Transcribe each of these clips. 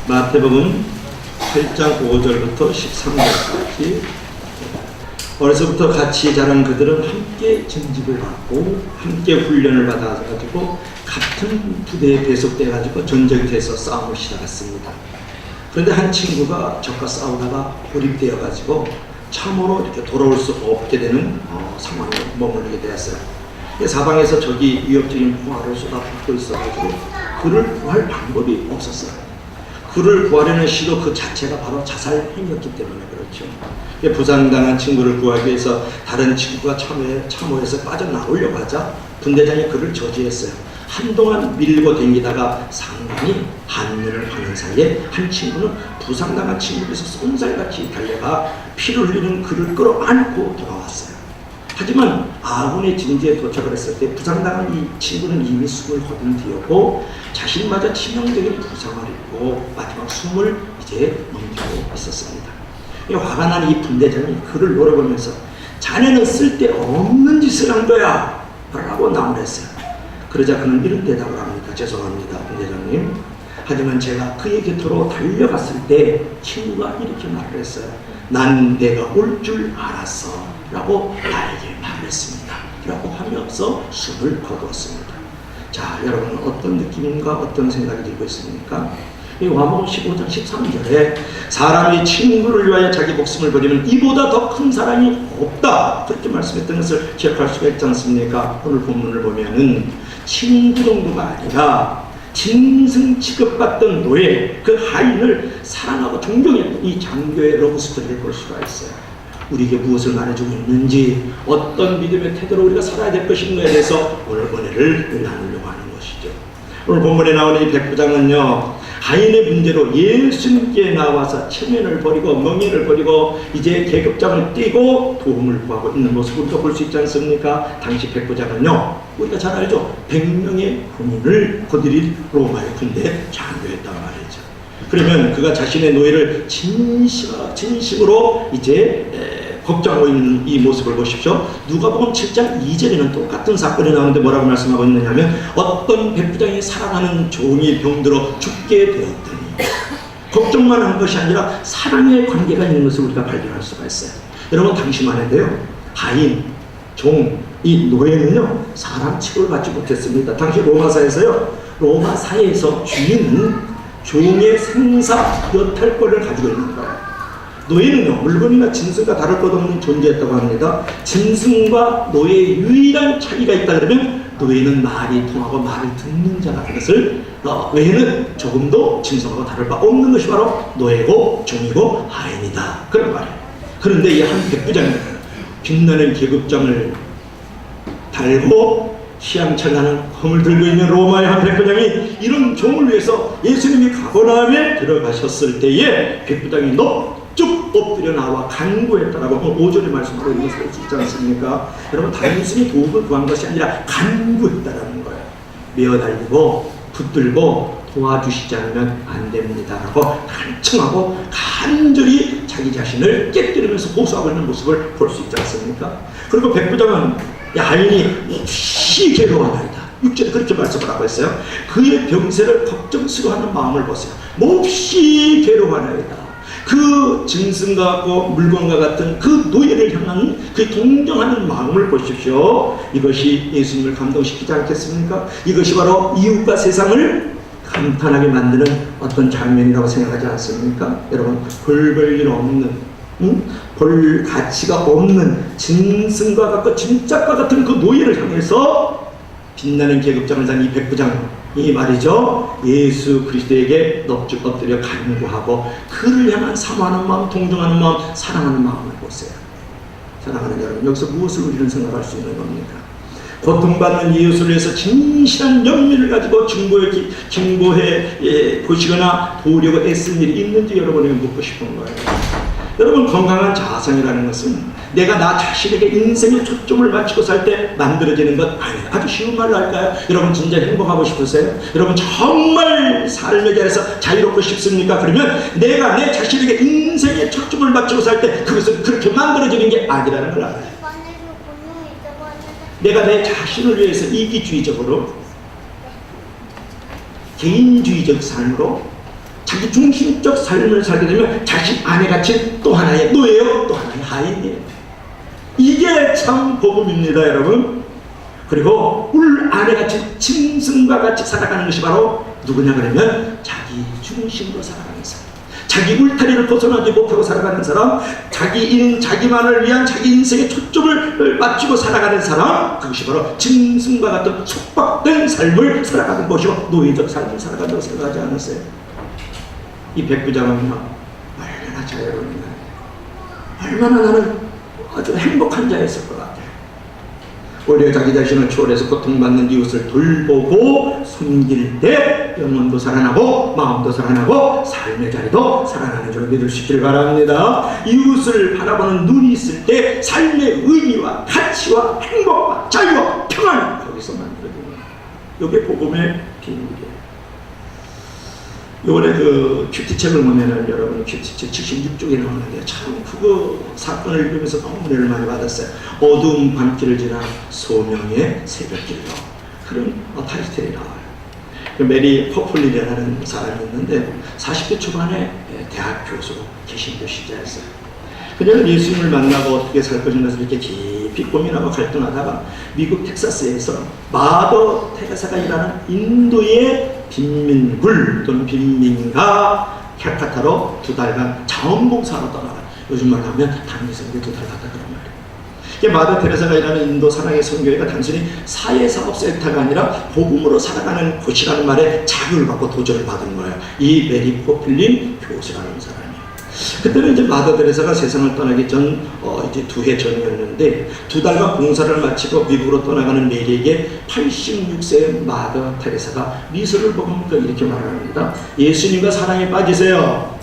마태복음 8장 5절부터 13절까지 어려서부터 같이 자란 그들은 함께 전직을 받고 함께 훈련을 받아가지고 같은 부대에 배속돼가지고 전쟁터에서 싸움을 시작했습니다. 그런데 한 친구가 적과 싸우다가 고립되어가지고 참으로 이렇게 돌아올 수 없게 되는 상황에 머무르게 되었어요. 사방에서 적이 위협적인 포화를 쏟아붓고 있어가지고 그를 구할 방법이 없었어요. 그를 구하려는 시도 그 자체가 바로 자살 행위였기 때문에 그렇죠. 부상당한 친구를 구하기 위해서 다른 친구가 참호해서 빠져나오려고 하자 분대장이 그를 저지했어요. 한동안 밀고 댕기다가 상당히 한눈을 하는 사이에 한 친구는 부상당한 친구에서 쏜살같이 달려가 피를 흘리는 그를 끌어안고 돌아왔어요. 하지만 아군의 진지에 도착을 했을 때 부상당한 이 친구는 이미 숨을 거둔 뒤였고 자신마저 치명적인 부상을 입고 마지막 숨을 이제 넘기고 있었습니다. 화가 난 이 분대장이 그를 노려보면서 자네는 쓸데없는 짓을 한 거야 라고 나무랬어요. 그러자 그는 이런 대답을 합니다. 죄송합니다 분대장님. 하지만 제가 그의 곁으로 달려갔을 때 친구가 이렇게 말을 했어요. 난 내가 올 줄 알았어 라고 나에게 말했습니다 라고 하면서 숨을 거두었습니다. 자, 여러분은 어떤 느낌인가 어떤 생각이 들고 있습니까? 이 마태복음 15장 13절에 사람이 친구를 위하여 자기 목숨을 버리면 이보다 더 큰 사랑이 없다 그렇게 말씀했던 것을 기억할 수가 있지 않습니까? 오늘 본문을 보면은 친구 정도가 아니라 짐승 취급받던 노예, 그 하인을 사랑하고 존경했던 이 장교의 러브스토리를 볼 수가 있어요. 우리에게 무엇을 말해주고 있는지, 어떤 믿음의 태도로 우리가 살아야 될 것인가에 대해서 오늘 은혜를 나누려고 하는 것이죠. 오늘 본문에 나오는 이 백부장은요, 하인의 문제로 예수님께 나와서 체면을 버리고 멍에를 버리고 이제 계급장을 띄고 도움을 구하고 있는 모습을 또 볼 수 있지 않습니까? 당시 백부장은요, 우리가 잘 알죠. 100명의 군인을 거느릴 로마의 군대 장교였단 말이죠. 그러면 그가 자신의 노예를 진심으로 이제 걱정하고 있는 이 모습을 보십시오. 누가복음 7장 2절에는 똑같은 사건이 나오는데 뭐라고 말씀하고 있느냐면 어떤 백부장이 사랑하는 종이 병들어 죽게 되었더니 걱정만 한 것이 아니라 사랑의 관계가 있는 것을 우리가 발견할 수가 있어요. 여러분 당시만 해도요, 하인, 종, 이 노예는요 사람 취급을 받지 못했습니다. 당시 로마사에서요, 로마사에서 주인은 종의 생사 여탈권을 가지고 있는 거예요. 노예는요, 물건이나 짐승과 다를 것 없는 존재였다고 합니다. 짐승과 노예의 유일한 차이가 있다 그러면 노예는 말이 통하고 말을 듣는 자가 그것을 노예는 조금도 짐승하고 다를 바 없는 것이 바로 노예고 종이고 하인이다 그런 말이에요. 그런데 이 한 백부장이 빛나는 계급장을 달고 휘황찬란한 검을 들고 있는 로마의 한 백부장이 이런 종을 위해서 예수님이 가버나움에 들어가셨을 때에 백부장이 쭉 엎드려 나와 간구했다라고 5절에 말씀하고 있는 것을 볼 수 있지 않습니까? 여러분 단순히 도움을 구한 것이 아니라 간구했다라는 거예요. 메어달리고 붙들고 도와주시지 않으면 안 됩니다라고 간청하고 간절히 자기 자신을 깨뜨리면서 호소하고 있는 모습을 볼 수 있지 않습니까? 그리고 백부장은 하인이 몹시 괴로워하나이다. 6절에 그렇게 말씀을 하고 있어요. 그의 병세를 걱정스러워하는 마음을 보세요. 몹시 괴로워하나이다. 그 짐승과 같고 물건과 같은 그 노예를 향한 그 동정하는 마음을 보십시오. 이것이 예수님을 감동시키지 않겠습니까? 이것이 바로 이웃과 세상을 감탄하게 만드는 어떤 장면이라고 생각하지 않습니까? 여러분, 볼 일 없는, 볼 가치가 없는 짐승과 같고 짐짝과 같은 그 노예를 향해서 빛나는 계급장을 단 이 백부장, 이 말이죠. 예수 그리스도에게 넙죽 엎드려 간구하고 그를 향한 사모하는 마음, 동정하는 마음, 사랑하는 마음을 보세요. 사랑하는 여러분, 여기서 무엇을 우리는 생각할 수 있는 겁니까? 고통받는 이웃을 위해서 진실한 연민을 가지고 중보해 보시거나 도우려고 애쓴 일이 있는지 여러분에게 묻고 싶은 거예요. 여러분, 건강한 자아상이라는 것은 내가 나 자신에게 인생의 초점을 맞추고 살 때 만들어지는 것 아니에요. 아주 쉬운 말로 할까요? 여러분 진짜 행복하고 싶으세요? 여러분 정말 삶의 자리에서 자유롭고 싶습니까? 그러면 내가 내 자신에게 인생의 초점을 맞추고 살 때 그것은 그렇게 만들어지는 게 아니라는 걸 알아요. 내가 내 자신을 위해서 이기주의적으로 개인주의적 삶으로 자기 중심적 삶을 살게 되면 자신 안에 갇힌 또 하나의 노예요, 또 하나의 하인이에요. 이게 참 복음입니다, 여러분. 그리고 울 안에 갇힌 짐승과 같이 살아가는 것이 바로 누구냐 그러면 자기 중심으로 살아가는 사람, 자기 울타리를 벗어나지 못하고 살아가는 사람, 자기만을 위한 자기 인생의 초점을 맞추고 살아가는 사람, 그것이 바로 짐승과 같은 속박된 삶을 살아가는 것이고 노예적 삶을 살아간다고 생각하지 않았어요? 이 백부장은요, 얼마나 자유로운가, 얼마나 나는 아주 행복한 자였을 것 같아요. 오히려 자기 자신을 초월해서 고통받는 이웃을 돌보고 섬길 때 영혼도 살아나고 마음도 살아나고 삶의 자리도 살아나는 줄 믿을 수 있기를 바랍니다. 이웃을 바라보는 눈이 있을 때 삶의 의미와 가치와 행복과 자유와 평안 거기서 만들어집니다. 이게 복음의 비밀이에요. 이번에 그 큐티책을 보면은 여러분 큐티책 76쪽에 나오는데 참 그거 사건을 읽으면서 너무 은혜를 많이 받았어요. 어두운 밤길을 지나 소명의 새벽길로, 그런 타이틀이 나와요. 메리 퍼플리라는 사람이 있는데 40대 초반에 대학 교수, 개신교 신자였어요. 그녀는 예수님을 만나고 어떻게 살 것인가 이렇게 깊이 고민하고 갈등하다가 미국 텍사스에서 마더 테레사가 일하는 인도의 빈민굴 또는 빈민가 캘카타로 2달간 자원봉사로 떠나가요. 요즘 말로 하면 단기선교 2달 갔다 그런 말이에요. 마더 테레사가 일하는 인도 사랑의 선교회가 단순히 사회사업센터가 아니라 복음으로 살아가는 곳이라는 말에 자극을 받고 도전을 받은 거예요. 이 메리 포필린 교수라는 사람이. 그때는 이제 마더 테레사가 세상을 떠나기 전 이제 2해 전이었는데 2달간 봉사를 마치고 미국으로 떠나가는 메리에게 86세의 마더 테레사가 미소를 보면서 이렇게 말을 합니다. 예수님과 사랑에 빠지세요.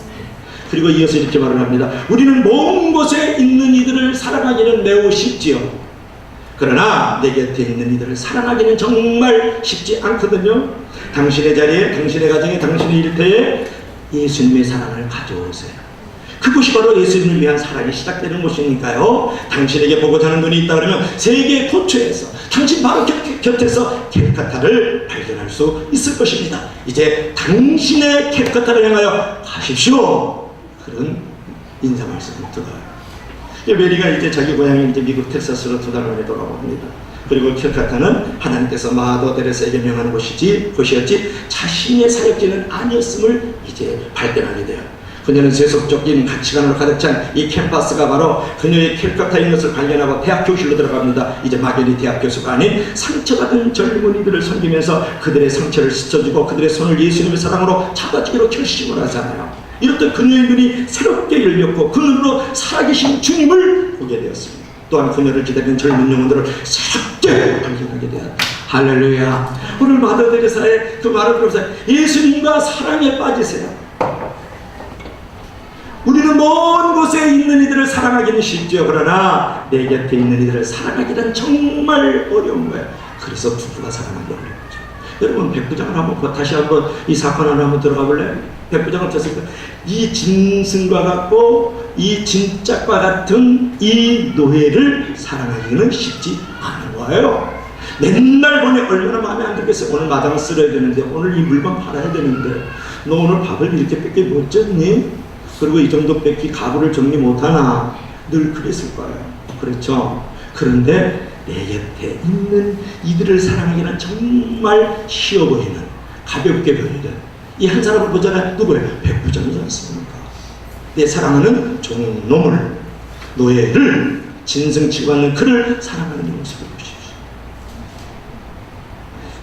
그리고 이어서 이렇게 말을 합니다. 우리는 먼 곳에 있는 이들을 사랑하기는 매우 쉽지요. 그러나 내 곁에 있는 이들을 사랑하기는 정말 쉽지 않거든요. 당신의 자리에, 당신의 가정에, 당신의 일터에 예수님의 사랑을 가져오세요. 그것이 바로 예수님을 위한 사랑이 시작되는 곳이니까요. 당신에게 보고자 하는 눈이 있다 그러면 세계 도처에서 당신 바로 곁에서 캘카타를 발견할 수 있을 것입니다. 이제 당신의 캘카타를 향하여 가십시오. 그런 인사 말씀을 들어요. 메리가 이제 자기 고향인 이제 미국 텍사스로 2달 만에 돌아옵니다. 그리고 캘카타는 하나님께서 마더 테레사에게 명하는 곳이었지 자신의 사역지는 아니었음을 이제 발견하게 돼요. 그녀는 세속적인 가치관으로 가득 찬 이 캠퍼스가 바로 그녀의 캘카타인 것을 발견하고 대학 교실로 들어갑니다. 이제 막연히 대학 교수가 아닌 상처받은 젊은이들을 섬기면서 그들의 상처를 씻어주고 그들의 손을 예수님의 사랑으로 잡아주기로 결심을 하잖아요. 이렇듯 그녀의 눈이 새롭게 열렸고 그 눈으로 살아계신 주님을 보게 되었습니다. 또한 그녀를 기다리는 젊은 영혼들을 새롭게 발견하게 되었다. 할렐루야. 오늘 마더 테레사의 그 말을 들어서 예수님과 사랑에 빠지세요. 우리는 먼 곳에 있는 이들을 사랑하기는 쉽죠. 그러나 내 곁에 있는 이들을 사랑하기는 정말 어려운 거예요. 그래서 부부가 사랑하기 어려운 거죠. 여러분 백부장을 한번 다시 한번 이 사건 안에 한번 들어가 볼래요? 백부장은 어떻습니까? 이 짐승과 같고 이 진짝과 같은 이 노예를 사랑하기는 쉽지 않은 거예요. 맨날 보니 얼마나 마음에 안 들겠어요. 오늘 마당을 쓸어야 되는데, 오늘 이 물건 팔아야 되는데, 너 오늘 밥을 이렇게 뺏게 못 줬니? 그리고 이 정도 뺏기 가구를 정리 못하나? 늘 그랬을 거예요. 그렇죠? 그런데 내 곁에 있는 이들을 사랑하기는 정말 쉬워 보이는, 가볍게 보이는 이 한 사람을 보잖아요. 누구예요? 백부장이지 않습니까? 내 사랑하는 종놈을, 노예를, 짐승 취급하는 그를 사랑하는 모습을 보십시오.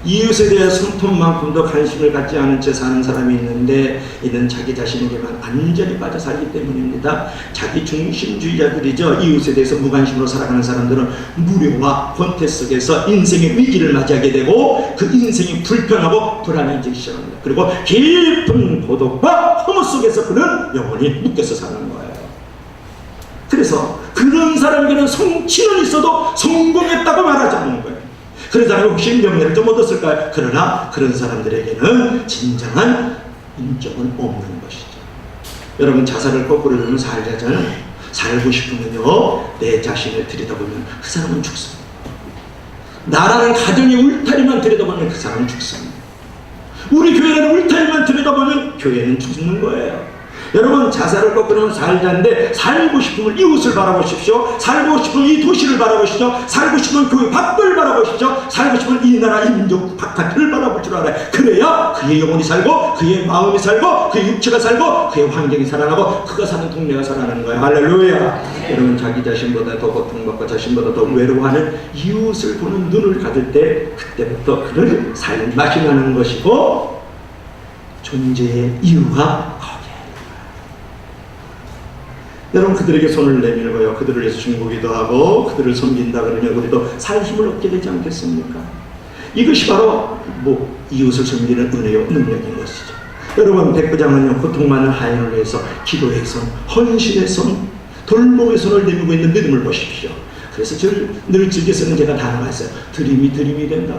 이웃에 대해 손톱만큼도 관심을 갖지 않은 채 사는 사람이 있는데, 이는 자기 자신에게만 완전히 빠져 살기 때문입니다. 자기 중심주의자들이죠. 이웃에 대해서 무관심으로 살아가는 사람들은 무료와 권태 속에서 인생의 위기를 맞이하게 되고 그 인생이 불편하고 불안해지기 시작합니다. 그리고 깊은 고독과 허무 속에서 그는 영원히 묶여서 사는 거예요. 그래서 그런 사람에게는 성취는 있어도 성공했다고 말하지 않는 거예요. 그런 사람이 혹시 명예를 좀 얻었을까요? 그러나 그런 사람들에게는 진정한 인정은 없는 것이죠. 여러분 자살을 거꾸로 누르면 살자잖아요. 살고 싶으면요, 내 자신을 들여다보면 그 사람은 죽습니다. 나라는 가정의 울타리만 들여다보면 그 사람은 죽습니다. 우리 교회는 울타리만 들여다보면 교회는 죽는 거예요. 여러분, 자살을 거꾸로는 살자인데, 살고 싶으면 이웃을 바라보십시오. 살고 싶으면 이 도시를 바라보십시오. 살고 싶으면 교회 밖을 바라보십시오. 살고 싶으면 이 나라, 이 민족 바깥을 바라볼 줄 알아요. 그래야 그의 영혼이 살고, 그의 마음이 살고, 그의 육체가 살고, 그의 환경이 살아나고, 그가 사는 동네가 살아나는 거예요. 할렐루야. 여러분, 자기 자신보다 더 고통받고 자신보다 더 외로워하는 이웃을 보는 눈을 가질 때, 그때부터 그를 살맛이 나는 것이고, 존재의 이유가 거기에. 여러분, 그들에게 손을 내밀고요, 그들을 위해서 중보기도 하고 그들을 섬긴다 그러면 우리도 살 힘을 얻게 되지 않겠습니까? 이것이 바로 이웃을 섬기는 은혜요 능력인 것이죠. 여러분, 백부장은요, 고통많은 하인을 위해서 기도의 손, 헌신의 손, 돌봄의 손을 내밀고 있는 믿음을 보십시오. 그래서 늘 즐겨 쓰는 제가 단어가 있어요. 드림이 된다.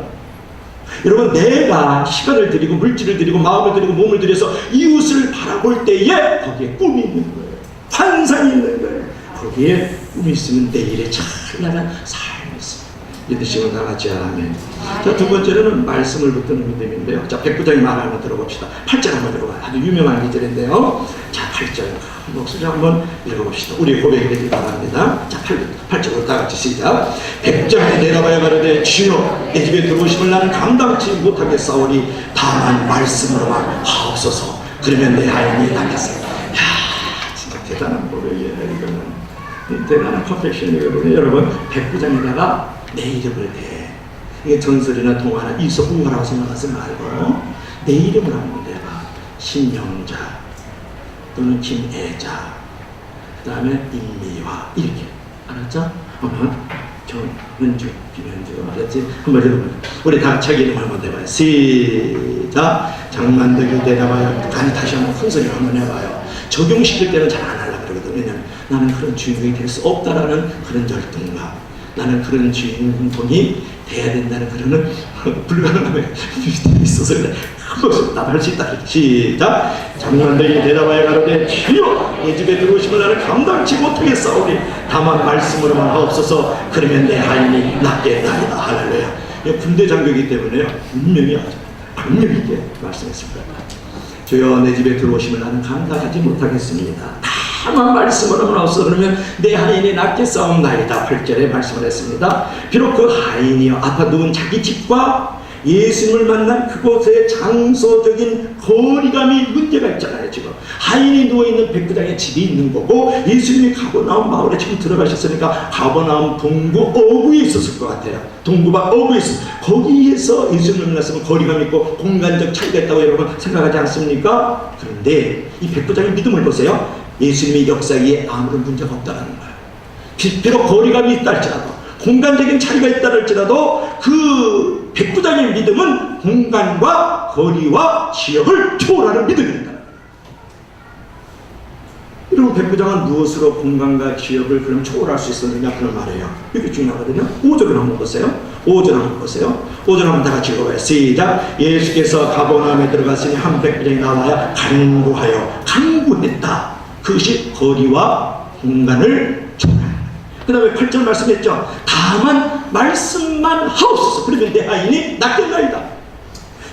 여러분, 내가 시간을 들이고 물질을 들이고 마음을 들이고 몸을 들여서 이웃을 바라볼 때에 거기에 꿈이 있는 거예요. 환상이 있는 거예요. 거기에 꿈이 있으면 내일의 찬란한 삶이 있습니다. 믿으시면 다 같이 아멘. 자, 두 번째로는 말씀을 붙드는 믿음인데요. 자, 백부장이 말하는 거 들어봅시다. 8절 한번 들어봐요. 아주 유명한 기절인데요. 자, 8절 목소리 한번 읽어봅시다. 우리 고백이 되길 바랍니다. 자, 8절로 다 같이 시작. 백부장이 내려가야 가로되 주여, 내 집에 들어오심을 나는 감당치 못하겠사오니 다만 말씀으로만 하옵소서. 그러면 내 하인이 낫겠습니다. 대단한 고백이에요. 이거는 대단한 컨펙션이거든요. 여러분, 백부장에다가 내 이름을 대. 이게 전설이나 동화나 이솝우화라고 생각하지 말고 내 이름을 한번 대봐. 신영자 또는 김애자, 그 다음에 임미화, 이렇게. 알았죠? 정은주, 김현주, 알았지? 한번 해보면 우리 다 자기 이름 한번 대봐요. 시작. 장만덕이 대답하여 다시 한번 큰 소리로 한번 해봐요. 적용시킬 때는 잘 안 하려고 그러거든. 왜냐면 나는 그런 주인공이 될 수 없다라는 그런 열등감, 나는 그런 주인공이 돼야 된다는 그런 불가능함에 있어서 그래. 한번 답할 수 있다. 시작. 장만덕이 대답하여 가로되 주여, 내 집에 들어오시면 나는 감당치 못하겠사오니 다만 말씀으로만 하옵소서. 그러면 내 하인이 낫겠나이다. 할렐루야. 군대 장교이기 때문에요, 분명히 아주 강력 있게 말씀했습니다. 주여, 내 집에 들어오시면 나는 감당하지 못하겠습니다. 다만 말씀으로만 하옵소서. 그러면 내 하인이 낫겠사옵나이다. 8절에 말씀을 했습니다. 비록 그 하인이요, 아까 누운 자기 집과 예수님을 만난 그곳의 장소적인 거리감이 문제가 있잖아요. 지금 하인이 누워있는 백부장의 집이 있는 거고, 예수님이 가버나움 마을에 지금 들어가셨으니까 가버나움 동구 어부에 있었을 것 같아요. 동구바 어부에 있었어요. 거기에서 예수님을 만났으면 거리감 있고 공간적 차이가 있다고 여러분 생각하지 않습니까? 그런데 이 백부장의 믿음을 보세요. 예수님의 역사에 아무런 문제가 없다는 거예요. 비록 거리감이 있다 할지라도, 공간적인 차이가 있다 할지라도 그 백부장의 믿음은 공간과 거리와 지역을 초월하는 믿음입니다. 여러분, 백부장은 무엇으로 공간과 지역을 그럼 초월할 수 있었느냐, 그런 말이에요. 이게 중요하거든요. 5절을 한번 보세요. 5절 한번 보세요. 5절 한번 다 같이 읽어봐요. 시작. 예수께서 가버나움에 들어갔으니 한 백부장이 나와야 간구했다. 그것이 거리와 공간을 초월합니다. 그 다음에 8절 말씀했죠. 다만 말씀만 하옵소서. 그러면 내 하인이 낫겠나이다.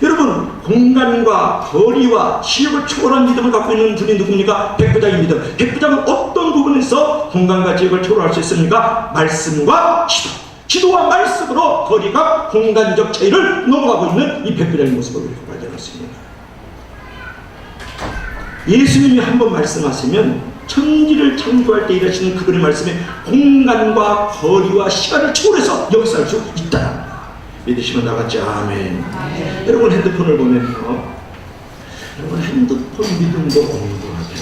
여러분, 공간과 거리와 지역을 초월한 믿음을 갖고 있는 분이 누굽니까? 백부장의 믿음. 백부장은 어떤 부분에서 공간과 지역을 초월할 수 있습니까? 말씀과 기도. 기도와 말씀으로 거리가 공간적 차이를 넘어가고 있는 이 백부장의 모습을 우리가 발견할 수 있는 거예요. 예수님이 한번 말씀하시면 천지를 창조할 때 일하시는 그분의 말씀에 공간과 거리와 시간을 초월해서 역사할 수 있다. 믿으시면 나같이 아멘. 여러분, 핸드폰을 보면요, 여러분 핸드폰 믿음도 없는 것 같아요.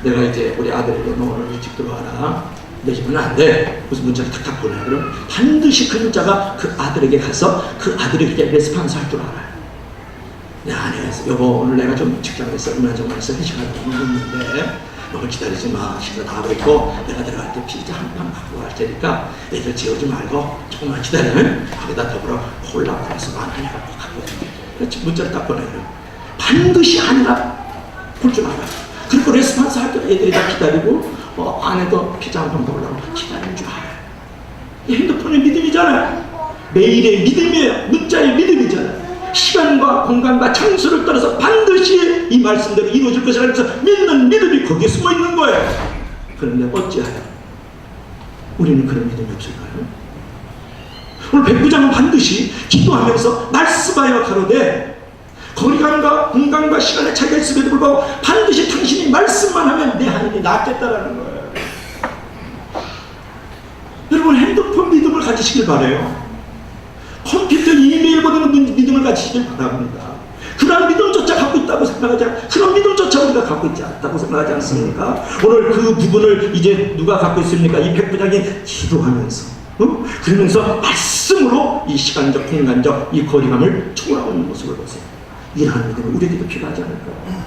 내가 이제 우리 아들에게 너 오늘 일찍 들어와라, 내 집은 안 돼, 무슨 문자를 탁탁 보내. 그럼 반드시 그 문자가 그 아들에게 가서 그 아들이 그때 레스판스 할 줄 알아요. 내 아내가 여보, 오늘 내가 좀 직장에서 얼마나 좀 해서 회식하려고 했는데 너무 기다리지 마. 식사 다 하고 있고 내가 들어갈 때 피자 한 판 갖고 갈 테니까 애들 재우지 말고 조금만 기다리면 거기다 더불어 콜라 플러스 바나나 갖고 갈게. 그렇지, 문자를 딱 보내요. 반드시 아내가 볼 줄 알아. 그리고 레스판스 할 때 애들이 다 기다리고 아내도 피자 한 판 먹으려고 기다리는 줄 알아요. 이 핸드폰의 믿음이잖아요. 매일의 믿음이에요. 문자의 믿음이잖아요. 시간과 공간과 장소를 떠나서 반드시 이 말씀대로 이루어질 것이라고 해서 믿는 믿음이 거기에 숨어 있는 거예요. 그런데 어찌하여 우리는 그런 믿음이 없을까요? 오늘 백부장은 반드시 기도하면서 말씀하여 가로되 거리감과 공간과 시간의 차이가 있음에도 불구하고 반드시 당신이 말씀만 하면 내 하나님이 낫겠다라는 거예요. 여러분, 핸드폰 믿음을 가지시길 바라요. 컴퓨터 이메일 보내는 믿음을 가지시길 바랍니다. 그런 믿음조차 갖고 있다고 생각하지 않습니까? 그런 믿음조차 우리가 갖고 있지 않다고 생각하지 않습니까? 오늘 그 부분을 이제 누가 갖고 있습니까? 이 백부장이 기도하면서 그러면서 말씀으로 이 시간적 공간적 이 거리감을 초월하는 모습을 보세요. 이러한 믿음은 우리에게도 필요하지 않을까요?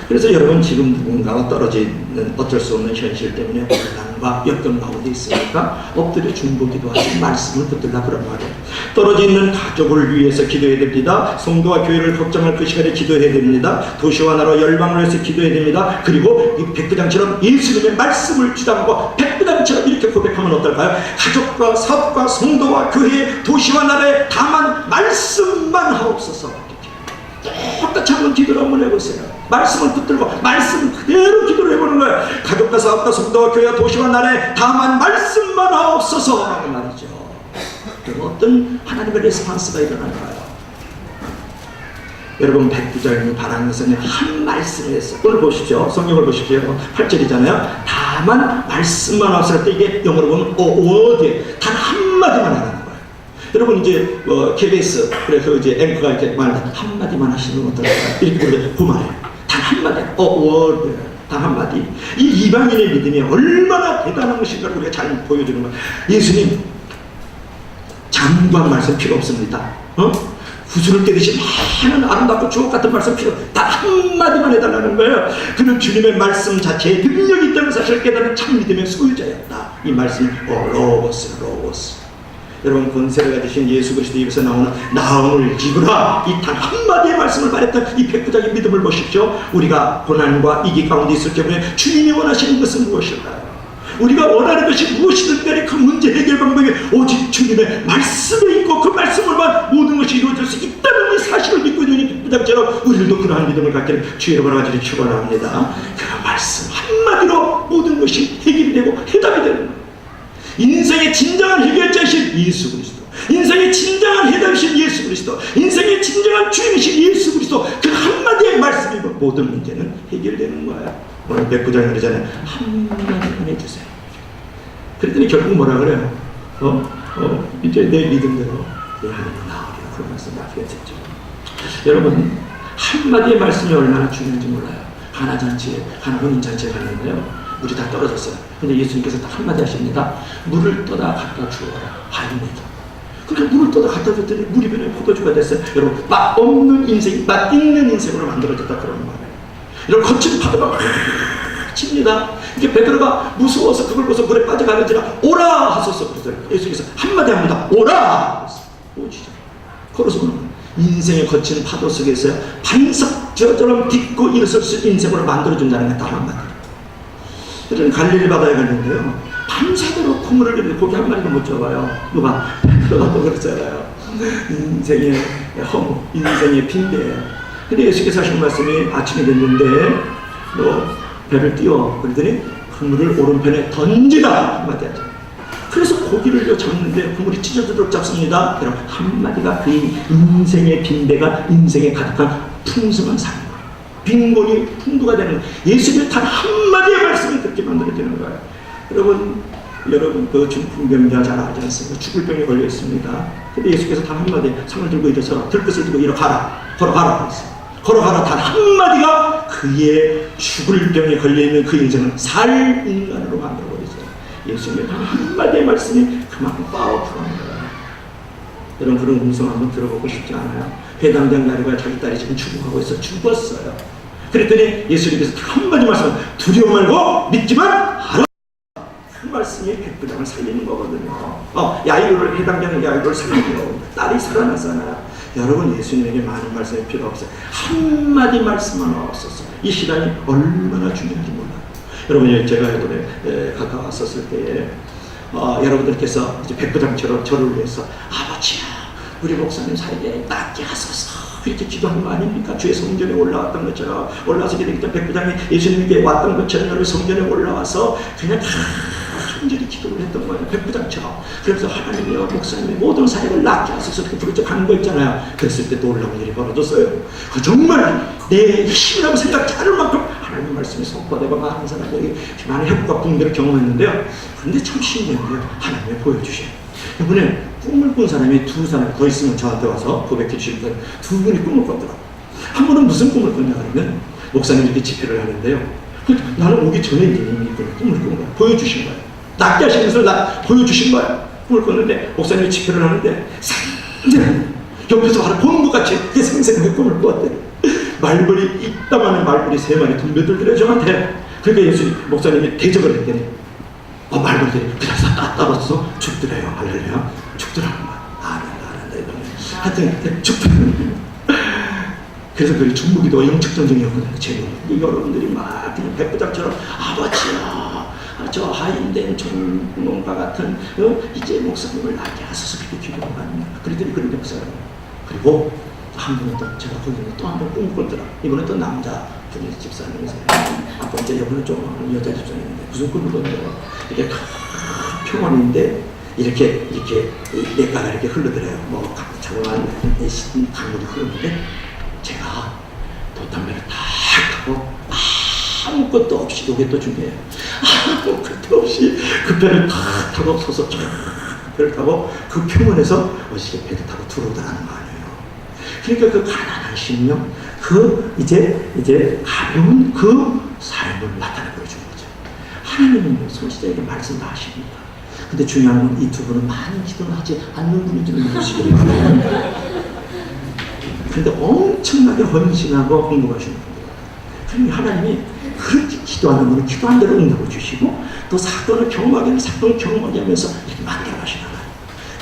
그래서 여러분, 지금 누군가와 떨어지는 어쩔 수 없는 현실 때문에 혼란과 역경 가운데 있으니까 엎드려 중보기도 하지 말씀을 붙들라 그런 말이에요. 떨어져 있는 가족을 위해서 기도해야 됩니다. 성도와 교회를 걱정할 그 시간에 기도해야 됩니다. 도시와 나라 열방을 위해서 기도해야 됩니다. 그리고 이 백부장처럼 예수님의 말씀을 주장하고 백부장처럼 이렇게 고백하면 어떨까요? 가족과 사업과 성도와 교회, 도시와 나라에 다만 말씀만 하옵소서. 똑같이 한번 기도를 한번 해보세요. 말씀을 붙들고 말씀 그대로 기도를 해보는 거예요. 가족과 사업과 성도와 교회와 도시와 나라에 다만 말씀만 하옵소서 라는 말이죠. 그럼 어떤 하나님의 레스판스가 일어날까요? 여러분, 백부장이 바라는 것은 한 말씀을 했어요. 오늘 보시죠. 성경을 보십시오. 8절이잖아요. 다만 말씀만 하옵소서 할 때 이게 영어로 보면 word, 단 한마디만 하라는 거예요. 여러분, 이제 KBS 그래서 이제 앵커가 이렇게 말하는 한마디만 하시는 어떨까요? 이렇게 부르면 그 말이에요. 단 한마디, word, 단 한마디. 이 이방인의 믿음이 얼마나 대단한 것인가를 우리가 잘 보여주는 거예요. 예수님, 장구한 말씀 필요 없습니다. 구슬을 때리시 많은 아름답고 주옥 같은 말씀 필요 없어요. 단 한마디만 해달라는 거예요. 그는 주님의 말씀 자체에 능력이 있다는 사실을 깨달은 참 믿음의 소유자였다. 이 말씀이 로고스. 여러분, 권세를 가지신 예수 그리스도 입에서 나오는 나음을 지구라, 이 단 한마디의 말씀을 말했던 이 백부장의 믿음을 보십시오. 우리가 고난과 위기 가운데 있을 경우에 주님이 원하시는 것은 무엇일까요? 우리가 원하는 것이 무엇이든 간에 그 문제 해결 방법이 오직 주님의 말씀에 있고 그 말씀으로만 모든 것이 이루어질 수 있다는 이 사실을 믿고 있는 이 백부장처럼 우리들도 그러한 믿음을 갖기를 주의 이름으로 간절히 축원합니다. 그 말씀 한마디로 모든 것이 해결이 되고 해답이 되는 거예요. 인생의 진정한 해결자이신 예수 그리스도, 인생의 진정한 해답이신 예수 그리스도, 인생의 진정한 주인이신 예수 그리스도, 그 한마디의 말씀이면 모든 문제는 해결되는 거예요. 오늘 백부장이 그러잖아요. 한마디만 해주세요. 그랬더니 결국 뭐라 그래요? 이제 내 믿음대로 내 하나님 나오리라, 그런 말씀 나중에 듣죠. 여러분, 한마디의 말씀이 얼마나 중요한지 몰라요. 하나잔치에, 하나 혼인잔치에 갔는데요, 물이 다 떨어졌어요. 근데 예수님께서 딱 한마디 하십니다. 물을 떠다 갖다 주어라. 아닙니다. 그렇게 물을 떠다 갖다 줬더니 물이 변해 포도주가 됐어요. 여러분, 맛 없는 인생, 맛 있는 인생으로 만들어졌다, 그런 말이에요. 이런 거친 파도가 막 칩니다. 이게 베드로가 무서워서 그걸 보고서 물에 빠져가는지라 오라 하소서. 예수께서 한마디 합니다. 오라. 오시죠. 걸어서 오는 거예요. 인생의 거친 파도 속에서 반석처럼 딛고 일어설 수 있는 인생으로 만들어준다는 게 딱 한마디. 그런 갈릴리 바다에 갔는데요, 밤새도록 콧물을 흘리는데 고기 한 마리도 못 잡아요. 누가? 베드로가 또 그랬잖아요. 인생의 허무, 인생의 빈대예요. 근데 예수께서 하신 말씀이 아침이 됐는데 너 배를 띄워. 그러더니 그물을 오른편에 던지라 한마디 하죠. 그래서 고기를 잡는데 그물이 찢어지도록 잡습니다. 여러분, 한마디가 그 인생의 빈대가 인생에 가득한 풍성한 삶, 빈곤이 풍부가 되는 거예요. 예수님의 단 한마디의 말씀이 그렇게 만들어지는 거예요. 여러분 그 중풍병자 잘 알지 않습니까? 죽을 병에 걸려 있습니다. 근데 예수께서 단 한마디 상을 들고 일어서라, 들것을 들고 일어가라, 걸어가라. 걸어가라 단 한마디가 그의 죽을 병에 걸려있는 그 인생을 살 인간으로 만들어버리죠. 예수님의 단 한마디의 말씀이 그만큼 파워풀한 거예요. 여러분, 그런 음성 한번 들어보고 싶지 않아요? 회당장 나리가 자기 딸이 지금 죽어가고 있어. 죽었어요. 그랬더니 예수님께서 한마디 말씀, 두려워 말고 믿지만 알아. 그 말씀이 백부장을 살리는 거거든요. 야이로를, 해당장의 야이로를 살리는 거거든요. 딸이 살아났잖아요. 여러분, 예수님에게 많은 말씀이 필요 없어요. 한마디 말씀만 없었어. 이 시간이 얼마나 중요한지 몰라요. 여러분, 제가 이번에 갔다 왔었을 때에 여러분들께서 이제 백부장처럼 저를 위해서 아버지야 우리 목사님 사이에 낫게 하소서 이렇게 기도하는 거 아닙니까? 주의 성전에 올라왔던 것처럼, 올라와서 기도했던 백부장이 예수님께 왔던 것처럼 여러분 성전에 올라와서 그냥 간절히 기도를 했던 거예요. 백부장처럼. 그래서 하나님이여 목사님의 모든 사역을 낫게 하소서 이렇게 부르짖어 가는 거 있잖아요. 그랬을 때 놀라운 일이 벌어졌어요. 정말 내 힘이라고 생각지 않을 만큼 하나님의 말씀이 선포되고 많은 사람들이 많은 회복과 붕괴를 경험했는데요. 그런데 참 신기한 게요. 하나님이 보여주셔요. 이번에 꿈을 꾼 사람이 두 사람 더 있으면 저한테 와서 고백해 주시니까 두 분이 꿈을 꿨더라고요. 한 분은 무슨 꿈을 꿨냐 그러면 목사님 이렇게 집회를 하는데요. 나는 오기 전에 이미 꿈을 꾼 거야. 보여주신 거예요. 낫게 하시면서 나 보여주신 거야. 꿈을 꿨는데 목사님이 집회를 하는데 생전 옆에서 바로 보는 것 같이 이렇게 생생하게 꿈을 꿨대. 말벌이 이따만한 말벌이 3마리 덤벼들더래요 저한테. 그러니까 예수 목사님이 대적을 했더니 말벌들이 그래서 따라서 죽더래요. 할렐루야. 죽더라는 거야. 알았다 이거는. 하여튼 죽더라는 거야. 그래서 그 중무기도 영적 전쟁이었거든요. 제목이 여러분들이 막 그냥 백부장처럼 아버지야 저 하인된 종농과 같은 이제 목사님을 나게 하소서 그렇게 기도한 거 아닙니까? 그랬더니 그런 역사를. 그리고 한 번은 또 제가 거기서 또 한 번 꿈을 꿨더라. 이번엔 또 남자 분이 집사님이세요. 아 번째 이번엔 좀 여자 집사님인데 무슨 꿈을 꿨는데 이게 평원인데 이렇게 내가가 이렇게 흘러들어요. 뭐 자그마한 강물이 흐르는데 제가 돛담배를 탁 타고 아무것도 없이 요게 또 중요해요. 아무것도 없이 그 배를 탁 타고 서서 쫙 배를 타고 그 평원에서 어떻게 배를 타고 들어오더라는 거 아니에요. 그러니까 그 가난한 심령, 그 이제 가벼운 그 삶을 나타내 보여준 거죠. 하나님은 성시자에게 말씀 다 하십니다. 근데 중요한 건 이 두 분은 많은 기도는 하지 않는 분인지는 모르시기를 바랍니다. 근데 엄청나게 헌신하고 궁금하시는 분들. 그러니 하나님이 그렇게 기도하는 분은 기도한 대로 응답을 주시고 또 사건을 경험하게 하면서 이렇게 만들어 가시나 봐요.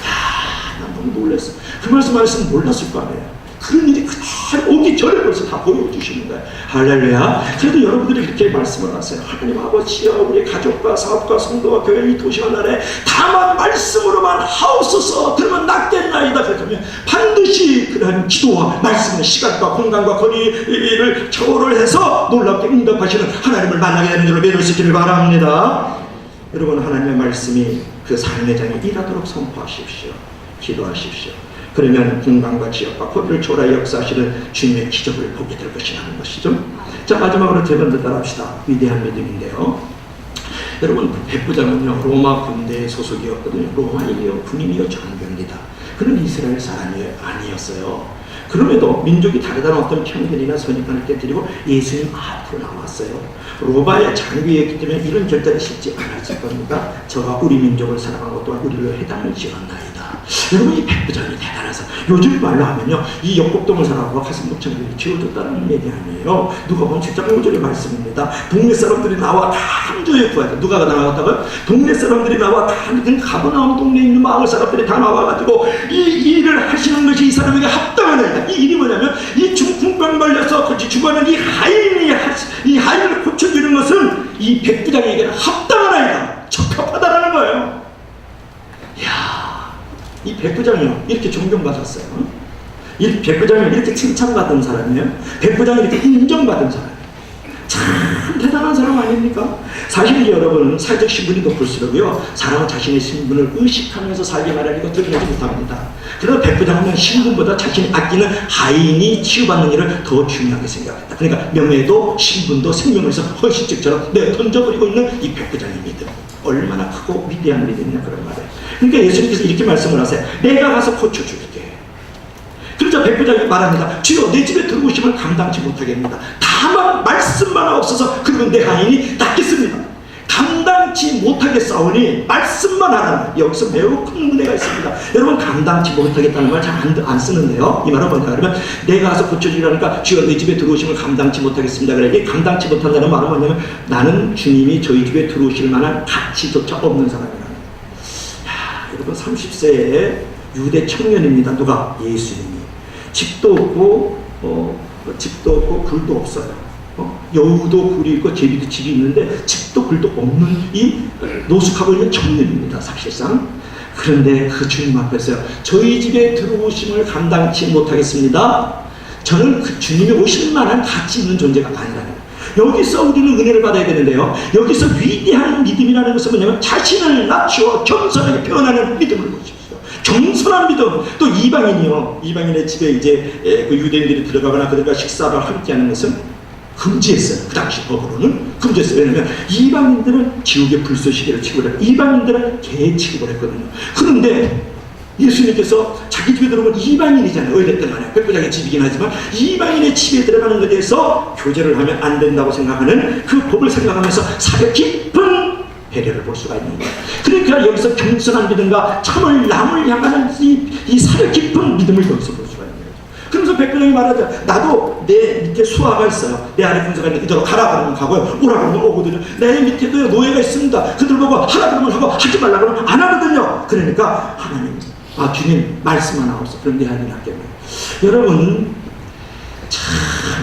야, 난 너무 놀랐어. 그 말씀 안 했으면 몰랐을 거 아니에요. 그런 일이 그날 오기 전에 벌써 다 보여주시는 거예요. 할렐루야. 그래도 여러분들이 이렇게 말씀을 하세요. 하나님 아버지여 우리 가족과 사업과 성도와 교회 이 도시와 나라에 다만 말씀으로만 하옵소서. 그러면 낫겠나이다. 그러면 반드시 그러한 기도와 말씀의 시간과 공간과 거리를 초월해서 놀랍게 응답하시는 하나님을 만나게 되는 줄로 믿을 수 있기를 바랍니다. 여러분 하나님의 말씀이 그 삶의 장에 일하도록 선포하십시오. 기도하십시오. 그러면 공간과 지역과 거리를 초월하여 역사하시는 주님의 기적을 보게 될 것이라는 것이죠. 자, 마지막으로 세 번째 따라합시다. 위대한 믿음인데요. 여러분 백부장은요 로마 군대의 소속이었거든요. 로마인이요 군인이요 장병이다. 그는 이스라엘 사람이 아니었어요. 그럼에도 민족이 다르다는 어떤 편견이나 선입관을 깨뜨리고 예수님 앞으로 나왔어요. 로마의 장비였기 때문에 이런 절대로 쉽지 않았을 겁니다. 저가 우리 민족을 사랑하고 또한 우리를 해당을 지었나이다. 여러분 이 백부장이 대단해서 요즘 말로 하면요 이 역곡동을 사랑하고 가슴목청을 지어줬다는 얘기 아니에요. 누가 보면 7장 5절의 말씀입니다. 동네 사람들이 나와 간절히 구하자. 누가 나왔다고요? 동네 사람들이 나와 간절히 가버나움 동네에 있는 마을 사람들이 다 나와가지고 이 일을 하시는 것이 이 사람에게 합당하다. 이 일이 뭐냐면 이 중풍병 걸려서 같이 죽어가는 이 하인을 고쳐주는 것은 이 백부장에게는 합당하다. 적합하다라는 거예요. 이야, 이 백부장이요 이렇게 존경받았어요. 이 백부장이 이렇게 칭찬받은 사람이에요. 백부장이 이렇게 인정받은 사람이에요. 참 대단한 사람 아닙니까? 사실 여러분 사회적 신분이 높을수록요 사람은 자신의 신분을 의식하면서 살게 마련이고 드러내지 못합니다. 그래서 백부장은 신분보다 자신이 아끼는 하인이 치유받는 일을 더 중요하게 생각했다. 그러니까 명예도 신분도 생명에서 헌신적처럼 던져버리고 있는 이 백부장의 믿음 얼마나 크고 위대한 믿음이냐 그런 말이에요. 그러니까 예수님께서 이렇게 말씀을 하세요. 내가 가서 고쳐줄게. 그러자 백부장이 말합니다. 주여 내 집에 들어오시면 감당치 못하겠습니다. 다만 말씀만 없어서 그러면 내 하인이 낫겠습니다. 감당치 못하겠사오니 말씀만 하라는 여기서 매우 큰 문제가 있습니다. 여러분 감당치 못하겠다는 말 잘 안 쓰는데요. 이 말은 뭐냐 그러면 내가 가서 고쳐주라니까 주여 내 집에 들어오시면 감당치 못하겠습니다. 그래 이게 감당치 못한다는 말은 뭐냐면 나는 주님이 저희 집에 들어오실 만한 가치조차 없는 사람이라는 거예요. 여러분 30세의 유대 청년입니다. 누가? 예수님이. 집도 없고 굴도 없어요. 여우도 굴이 있고 제비도 집이 있는데 집도 굴도 없는 이 노숙하고 있는 청년입니다. 사실상. 그런데 그 주님 앞에서요, 저희 집에 들어오심을 감당치 못하겠습니다. 저는 그 주님이 오실 만한 가치 있는 존재가 아니라는 거예요. 여기서 우리는 은혜를 받아야 되는데요, 여기서 위대한 믿음이라는 것은 뭐냐면 자신을 낮추어 겸손하게 표현하는 믿음을 보십시오. 겸손한 믿음. 또 이방인이요, 이방인의 집에 이제 그 유대인들이 들어가거나 그들과 식사를 함께하는 것은 금지했어요. 그 당시 법으로는 금지했어요. 왜냐하면 이방인들은 지옥의 불쏘시개를 취급을 했고 이방인들은 개 취급을 했거든요. 그런데 예수님께서 자기 집에 들어오면 이방인이잖아요. 어디됐든 간에 백부장의 집이긴 하지만 이방인의 집에 들어가는 것에 대해서 교제를 하면 안 된다고 생각하는 그 법을 생각하면서 사려 깊은 배려를 볼 수가 있는 거예요. 그러니까 여기서 겸손한 믿음과 참을 남을 향하는 이 사려 깊은 믿음을 여기서 볼 수가 있는 거예요. 그러면서 백부장이 말하죠. 나도 내 밑에 수하가 있어요. 내 아래 군사가 있는데 이대로 가라 그러면 가고요, 오라 그러면 오거든요. 내 밑에도 노예가 있습니다. 그들 보고 하라 그러면 하고 하지 말라 그러면 안 하거든요. 그러니까 하나님, 주님 말씀 하나 없어. 그럼 내 아들 할게요. 여러분 참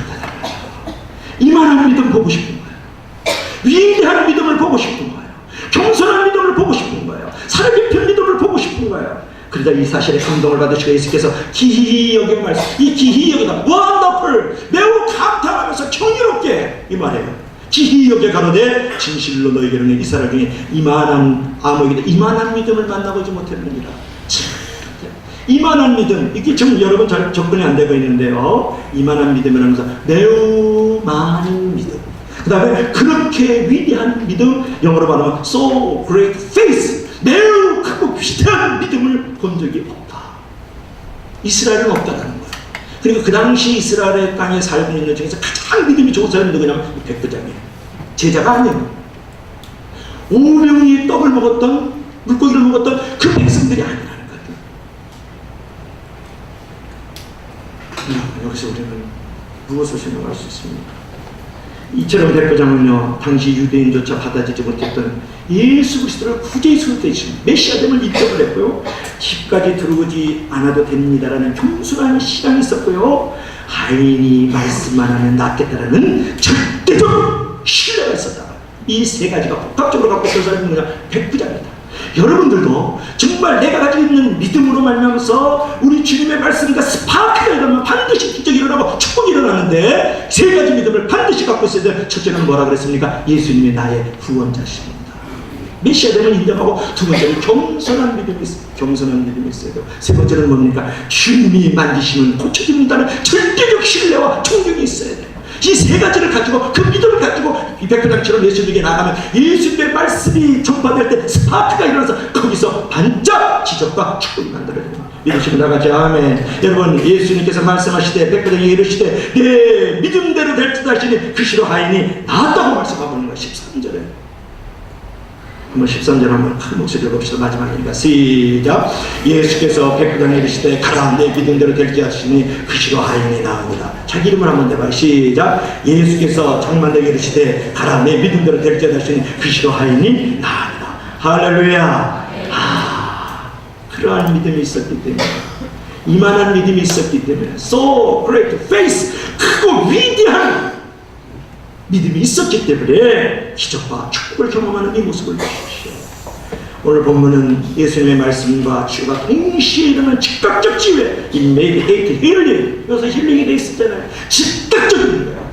대단하죠. 이만한 믿음 보고 싶은 거예요. 위대한 믿음을 보고 싶은 거예요. 겸손한 믿음을 보고 싶은 거예요. 살아 깊은 믿음을 보고 싶은 거예요. 그러다 이 사실에 감동을 받으시고 예수께서 기히 여겨 말씀, 이 기히 여기다 원더풀, 매우 감탄하면서 경이롭게 이 말이에요. 기히 여겨 가로되 진실로 너희에게는 이스라엘 중에 이만한 아무에게도 이만한 믿음을 만나보지 못했느니라. 이만한 믿음, 이게 지금 여러분 잘 접근이 안 되고 있는데요, 이만한 믿음이라면서 매우 많은 믿음, 그 다음에 그렇게 위대한 믿음, 영어로 말하면 so great faith, 매우 크고 위대한 믿음을 본 적이 없다. 이스라엘은 없다는 거예요. 그리고 그 당시 이스라엘의 땅에 살고 있는 중에서 가장 믿음이 좋은 사람이 누구냐면 백부장이에요. 제자가 아니에요. 5명이 떡을 먹었던, 물고기를 먹었던 그 백성들이 아니라는 거예요. 여기서 우리는 무엇을 생각할 수 있습니까? 이처럼 백부장은요, 당시 유대인조차 받아들이지 못했던 예수 그리스도를 구제의 수되신 메시아됨을 입적을 했고요, 집까지 들어오지 않아도 됩니다라는 겸손한 신앙이 있었고요, 하인이 말씀만 하면 낫겠다라는 절대적 신뢰가 있었다. 이 세 가지가 복합적으로 갖고 있는 사람이 누구냐? 백부장이다. 여러분들도 정말 내가 가지고 있는 믿음으로 말미암아서 우리 주님의 말씀과 스파크가 일어나면 반드시 기적이 일어나고 축복이 일어나는데, 세 가지 믿음을 반드시 갖고 있어야 돼. 첫째는 뭐라 그랬습니까? 예수님이 나의 구원자십니다. 메시아됨을 인정하고, 두 번째는 겸손한 믿음이 있어요. 겸손한 믿음이 있어야 돼요. 세 번째는 뭡니까? 주님이 만지시면 고쳐집니다는 절대적 신뢰와 존경이 있어야 돼요. 이 세 가지를 가지고, 그 믿음을 가지고 이 백부장처럼 예수님에게 나가면 예수님의 말씀이 전파될 때 스파크가 일어나서 거기서 반짝 기적과 축복이 만들어집니다. 믿으시면 나가지. 아멘. 여러분, 예수님께서 말씀하시되 백부장이 이르시되 내 믿음대로 될 듯 하시니 그 시로 하인이 나았다고 말씀하고 있는 거예요. 13절에 한번 13절 한번 큰 목소리로 봅시다. 마지막이니까 시작. 예수께서 백부장에 이르시되 가라, 내 믿음대로 될지 하시니 그 시로 하인이 나으니라. 자기 이름을 한번 내봐요. 시작. 예수께서 장만에게 이르시되 가라, 내 믿음대로 될지 하시니 그 시로 하인이 나으니라. 할렐루야. 그러한 믿음이 있었기 때문에, 이만한 믿음이 있었기 때문에, so great faith, 크고 위대한 믿음이 있었기 때문에 기적과 축복을 경험하는 이 모습을 보십시오. 오늘 본문은 예수님의 말씀과 치유가 동시에 일어나는 즉각적 치유에 It made hate healing. 여기서 힐링이 돼 있었잖아요. 즉각적인 거예요.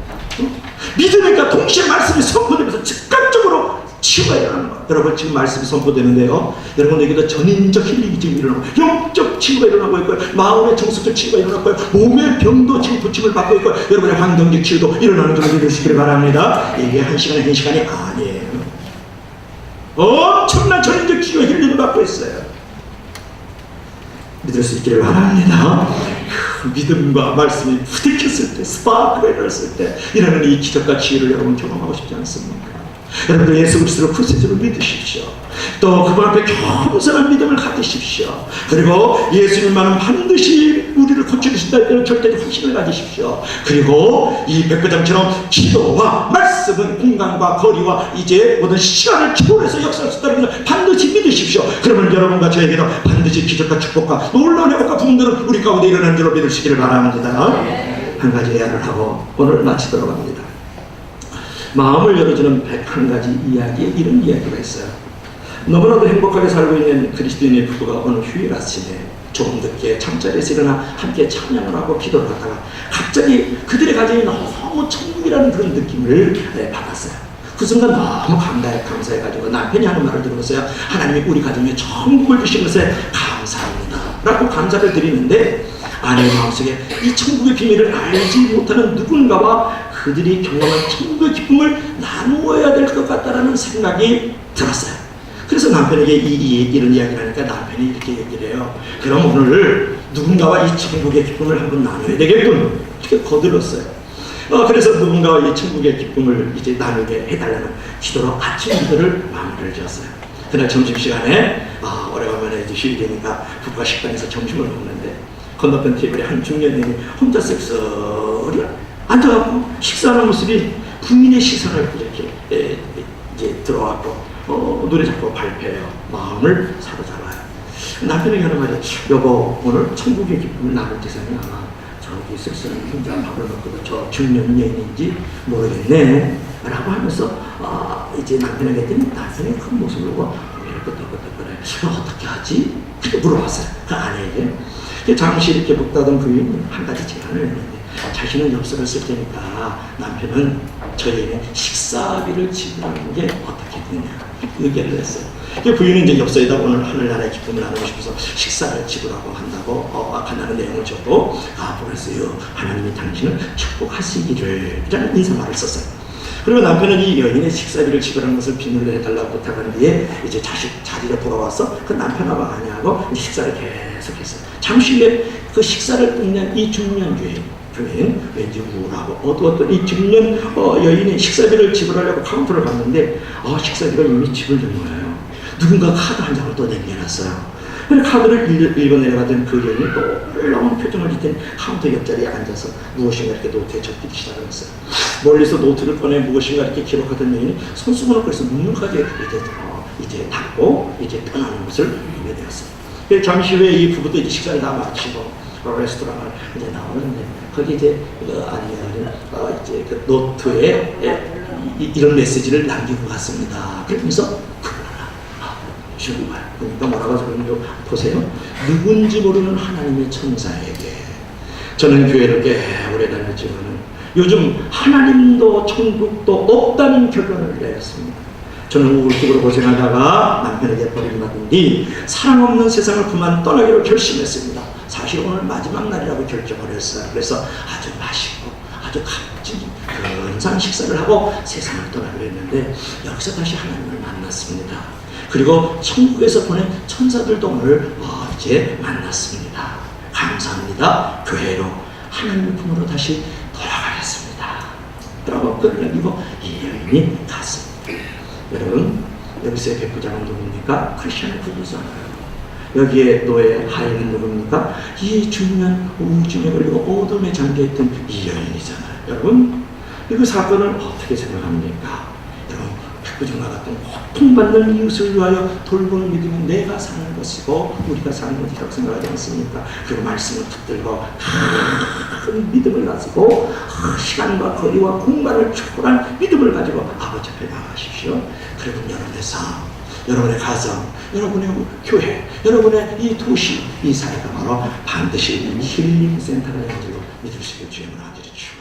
믿으니까 동시에 말씀이 선포되면서 즉각적으로 치유가 일어나는 거예요. 여러분, 지금 말씀이 선포되는데요, 여러분에게도 전인적 힐링이 지금 일어나고, 영적 치유가 일어나고 있고요, 마음의 정서적 치유가 일어나고 있고요, 몸의 병도 지금 고침을 받고 있고요, 여러분의 환경적 치유도 일어나는 줄 믿으시길 바랍니다. 이게 한 시간이 아니에요. 엄청난 전인적 치유와 힐링을 받고 있어요. 믿을 수 있기를 바랍니다. 그 믿음과 말씀이 부딪혔을 때, 스파크가 일어났을 때 일어나는 이 기적과 치유를 여러분 경험하고 싶지 않습니까? 여러분들 예수 그리스도를 구세주로 믿으십시오. 또 그분 앞에 겸손한 믿음을 가지십시오. 그리고 예수님만은 반드시 우리를 고쳐주신다 이런 절대적 확신을 가지십시오. 그리고 이 백부장처럼 기도와 말씀은 공간과 거리와 이제 모든 시간을 초월해서 역사할 수 있다는 것을 반드시 믿으십시오. 그러면 여러분과 저에게도 반드시 기적과 축복과 놀라운 회복과 부흥들은 우리 가운데 일어나는 줄로 믿으시기를 바랍니다. 한 가지 예언을 하고 오늘 마치도록 합니다. 마음을 열어주는 101가지 이야기에 이런 이야기가 있어요. 너무나도 행복하게 살고 있는 그리스도인의 부부가 어느 휴일 아침에 조금 늦게 잠자리에서 일어나 함께 찬양을 하고 기도를 하다가 갑자기 그들의 가정이 너무 천국이라는 그런 느낌을 받았어요. 그 순간 너무 감사해가지고 남편이 하는 말을 들었어요. 하나님이 우리 가정에 천국을 주신 것에 감사합니다 라고 감사를 드리는데, 아내의 마음속에 이 천국의 비밀을 알지 못하는 누군가와 그들이 경험한 천국의 기쁨을 나누어야 될 것 같다라는 생각이 들었어요. 그래서 남편에게 이런 이야기를 하니까 남편이 이렇게 얘기를 해요. 그럼 오늘 누군가와 이 천국의 기쁨을 한번 나눠야 되겠군, 이렇게 거들었어요. 그래서 누군가와 이 천국의 기쁨을 이제 나누게 해달라는 기도로 아침 기도를 마무리를 지었어요. 그날 점심시간에 오래간만에 이제 휴일이니까 부부가 식당에서 점심을 먹는데 건너편 테이블에 한 중년인이 혼자 쓱쓱 앉아갖고 식사하는 모습이 부인의 시선을 이렇게 이제 들어왔고 노래 자꾸 발표해요. 마음을 사로잡아요. 남편에게 하는 말이, 여보 오늘 천국의 기쁨을 나눌 대상이 아마 저기 쓱쓱 혼자 밥을 먹고도 저 중년 여인인지 모르겠네 라고 하면서 이제 남편에게 했더니 남편의 그 모습을 보고 고개를 끄덕끄덕거려요. 어떻게 하지? 이렇게 물어봤어요. 그 아내에게. 잠시 이렇게 묵다던 부인이 한 가지 제안을 했는데, 자신은 엽서를 쓸 테니까 남편은 저희에게 식사비를 지불하는 게 어떻게 되냐 의견을 했어요. 부인은 이제 엽서에다 오늘 하늘나라의 기쁨을 나누고 싶어서 식사를 지불하고 한다고 간다는 내용을 적고, 보냈어요. 하나님이 당신을 축복하시기를 라는 인사말을 썼어요. 그리고 남편은 이 여인의 식사비를 지불하는 것을 비밀로 해달라고 부탁한 뒤에 이제 자리로 돌아와서 그 남편하고 아내하고 식사를 계속했어요. 잠시 후에 그 식사를 끝낸 이 중년 주인 왠지 우울하고 어두웠던 이 중년 여인이 식사비를 지불하려고 카운터를 갔는데 식사비가 이미 지불된 거예요. 누군가 카드 한 장을 또 내밀어놨어요. 카드를 읽어내려가던 그 여인이 또 놀라운 표정을 짓더니 카운터 옆자리에 앉아서 무엇인가 이렇게 노트에 적기 시작을 했어요. 멀리서 노트를 꺼내 무엇인가 이렇게 기록하던 여인이 손수건을 꺼내서 눈물까지 이제 닫고 이제 떠나는 것을 보게 되었어요. 잠시 후에 이 부부도 이제 식사를 다 마치고 레스토랑을 이제 나오는데, 거기 이제 아내가 이제 그 노트에 이런 메시지를 남기고 갔습니다. 그러면서 정말 그러니까 뭐라고 하죠? 보세요. 누군지 모르는 하나님의 천사에게 저는 교회를 꽤 오래 다녔지만 요즘 하나님도 천국도 없다는 결론을 내렸습니다. 저는 우울증으로 고생하다가 남편에게 버림받은 뒤 사랑 없는 세상을 그만 떠나기로 결심했습니다. 사실 오늘 마지막 날이라고 결정을 했어요. 그래서 아주 맛있고 아주 값진 근사한 식사를 하고 세상을 떠나기로 했는데, 여기서 다시 하나님을 만났습니다. 그리고 천국에서 보낸 천사들도 오늘 이제 만났습니다. 감사합니다. 교회로 하나님의 품으로 다시 돌아가겠습니다 라고 끈을 남기고 이 여인이 갔습니다. 여러분, 여기서의 백부장은 누굽니까? 크리스찬의 부부잖아요. 여기에 노예 하인은 누굽니까? 이 중년 우울증에 걸리고 어둠에 잠겨있던 이 여인이잖아요. 여러분, 이 사건을 어떻게 생각합니까? 여러분, 백부장과 같은 고통받는 이웃을 위하여 돌보는 믿음은 내가 사는 것이고 우리가 사는 것이라고 생각하지 않습니까? 그리고 말씀을 붙들고 큰 믿음을 가지고 시간과 거리와 공간을 초월한 믿음을 가지고 아버지 앞에 나가십시오. 그리고 여러분의 삶, 여러분의 가정, 여러분의 교회, 여러분의 이 도시, 이 사회가 바로 반드시 힐링 센터가 되는 줄로 믿을 수 있게 주님을 아버지를 주옵소서.